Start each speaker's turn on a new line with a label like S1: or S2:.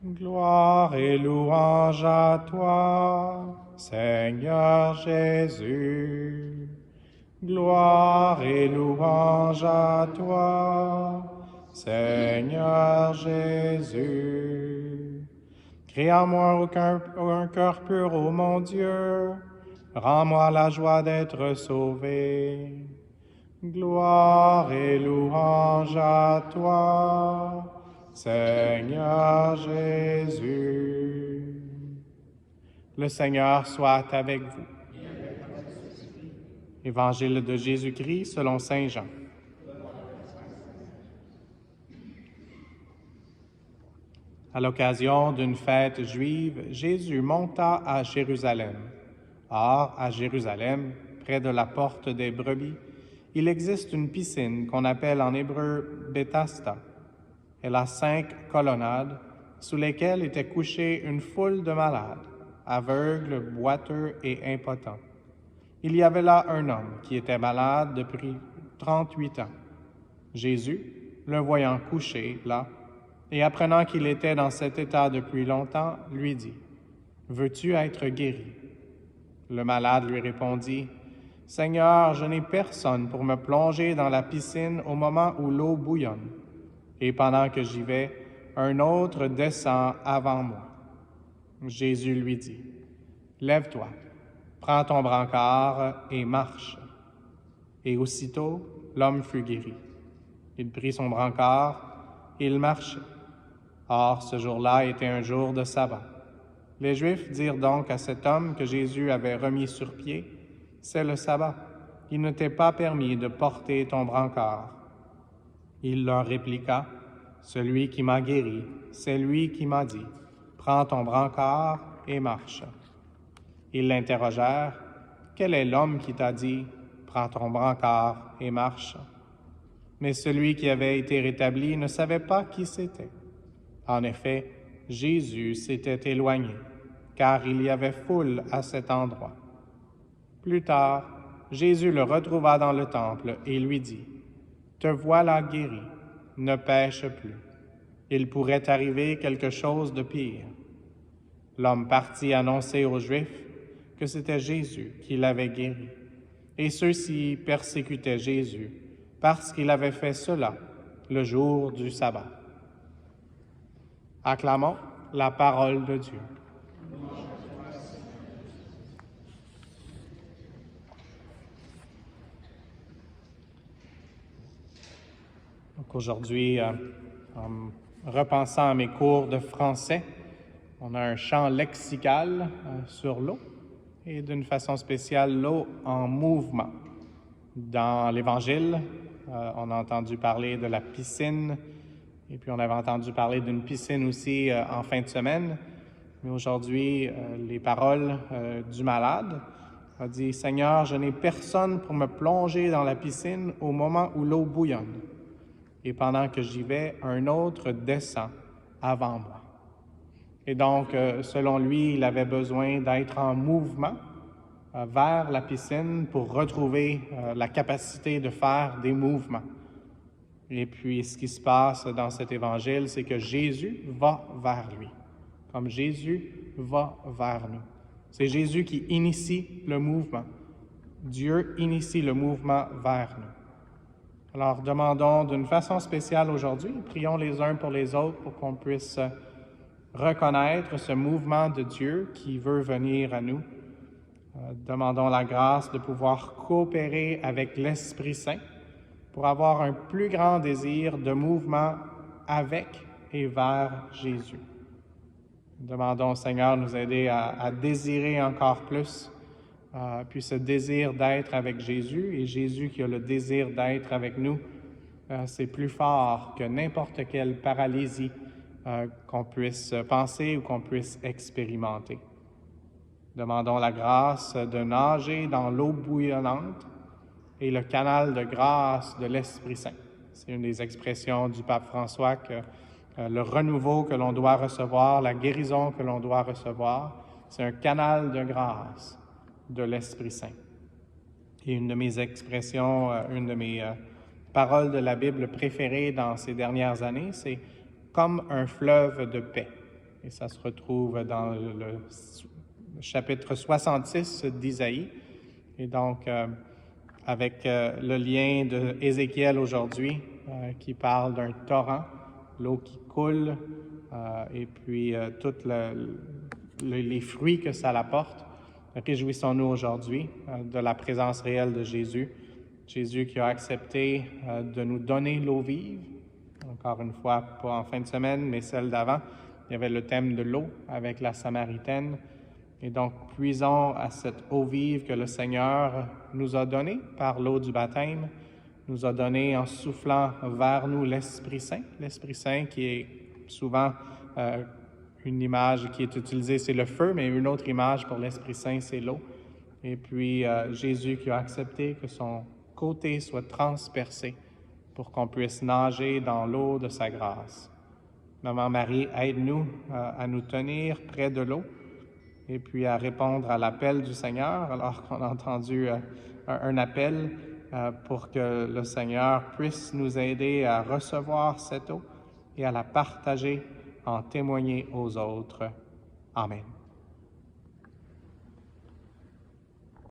S1: Gloire et louange à toi, Seigneur Jésus. Gloire et louange à toi, Seigneur Jésus. Crée en moi un cœur pur, ô mon Dieu. Rends-moi la joie d'être sauvé. Gloire et louange à toi, Seigneur Jésus. Le Seigneur soit avec vous. Évangile de Jésus-Christ selon saint Jean. À l'occasion d'une fête juive, Jésus monta à Jérusalem. Or, à Jérusalem, près de la porte des brebis, il existe une piscine qu'on appelle en hébreu Bethesda. Elle a 5 colonnades sous lesquelles était couchée une foule de malades, aveugles, boiteux et impotents. Il y avait là un homme qui était malade depuis 38 ans. Jésus, le voyant couché là, et apprenant qu'il était dans cet état depuis longtemps, lui dit, « Veux-tu être guéri? » Le malade lui répondit, « Seigneur, je n'ai personne pour me plonger dans la piscine au moment où l'eau bouillonne. Et pendant que j'y vais, un autre descend avant moi. » Jésus lui dit, « Lève-toi, prends ton brancard et marche. » Et aussitôt, l'homme fut guéri. Il prit son brancard et il marchait. Or, ce jour-là était un jour de sabbat. Les Juifs dirent donc à cet homme que Jésus avait remis sur pied, « C'est le sabbat. Il ne t'est pas permis de porter ton brancard. » Il leur répliqua, « Celui qui m'a guéri, c'est lui qui m'a dit, « Prends ton brancard et marche. » Ils l'interrogèrent, « Quel est l'homme qui t'a dit, « Prends ton brancard et marche. » » Mais celui qui avait été rétabli ne savait pas qui c'était. En effet, Jésus s'était éloigné, car il y avait foule à cet endroit. Plus tard, Jésus le retrouva dans le temple et lui dit, « Te voilà guéri, ne pêche plus. Il pourrait arriver quelque chose de pire. » L'homme partit annoncer aux Juifs que c'était Jésus qui l'avait guéri, et ceux-ci persécutaient Jésus parce qu'il avait fait cela le jour du sabbat. Acclamons la parole de Dieu. Donc aujourd'hui, en repensant à mes cours de français, on a un champ lexical sur l'eau et d'une façon spéciale l'eau en mouvement. Dans l'Évangile, on a entendu parler de la piscine et puis on avait entendu parler d'une piscine aussi en fin de semaine. Mais aujourd'hui, les paroles du malade a dit « Seigneur, je n'ai personne pour me plonger dans la piscine au moment où l'eau bouillonne. Et pendant que j'y vais, un autre descend avant moi. » Et donc, selon lui, il avait besoin d'être en mouvement vers la piscine pour retrouver la capacité de faire des mouvements. Et puis, ce qui se passe dans cet évangile, c'est que Jésus va vers lui, comme Jésus va vers nous. C'est Jésus qui initie le mouvement. Dieu initie le mouvement vers nous. Alors, demandons d'une façon spéciale aujourd'hui, prions les uns pour les autres pour qu'on puisse reconnaître ce mouvement de Dieu qui veut venir à nous. Demandons la grâce de pouvoir coopérer avec l'Esprit Saint pour avoir un plus grand désir de mouvement avec et vers Jésus. Demandons au Seigneur de nous aider à désirer encore plus, puis ce désir d'être avec Jésus, et Jésus qui a le désir d'être avec nous, c'est plus fort que n'importe quelle paralysie qu'on puisse penser ou qu'on puisse expérimenter. Demandons la grâce de nager dans l'eau bouillonnante et le canal de grâce de l'Esprit Saint. C'est une des expressions du pape François que le renouveau que l'on doit recevoir, la guérison que l'on doit recevoir, c'est un canal de grâce de l'Esprit Saint. Et une de mes expressions, une de mes paroles de la Bible préférées dans ces dernières années, c'est « comme un fleuve de paix ». Et ça se retrouve dans le chapitre 66 d'Isaïe. Et donc, avec le lien d'Ézéchiel aujourd'hui, qui parle d'un torrent, l'eau qui coule, et puis tous les fruits que ça apporte. Réjouissons-nous aujourd'hui de la présence réelle de Jésus. Jésus qui a accepté de nous donner l'eau vive. Encore une fois, pas en fin de semaine, mais celle d'avant. Il y avait le thème de l'eau avec la Samaritaine. Et donc, puisons à cette eau vive que le Seigneur nous a donnée par l'eau du baptême, nous a donné en soufflant vers nous l'Esprit Saint qui est souvent une image qui est utilisée, c'est le feu, mais une autre image pour l'Esprit Saint, c'est l'eau. Et puis Jésus qui a accepté que son côté soit transpercé pour qu'on puisse nager dans l'eau de sa grâce. Maman Marie, aide-nous à nous tenir près de l'eau et puis à répondre à l'appel du Seigneur, alors qu'on a entendu un appel pour que le Seigneur puisse nous aider à recevoir cette eau et à la partager, en témoigner aux autres. Amen.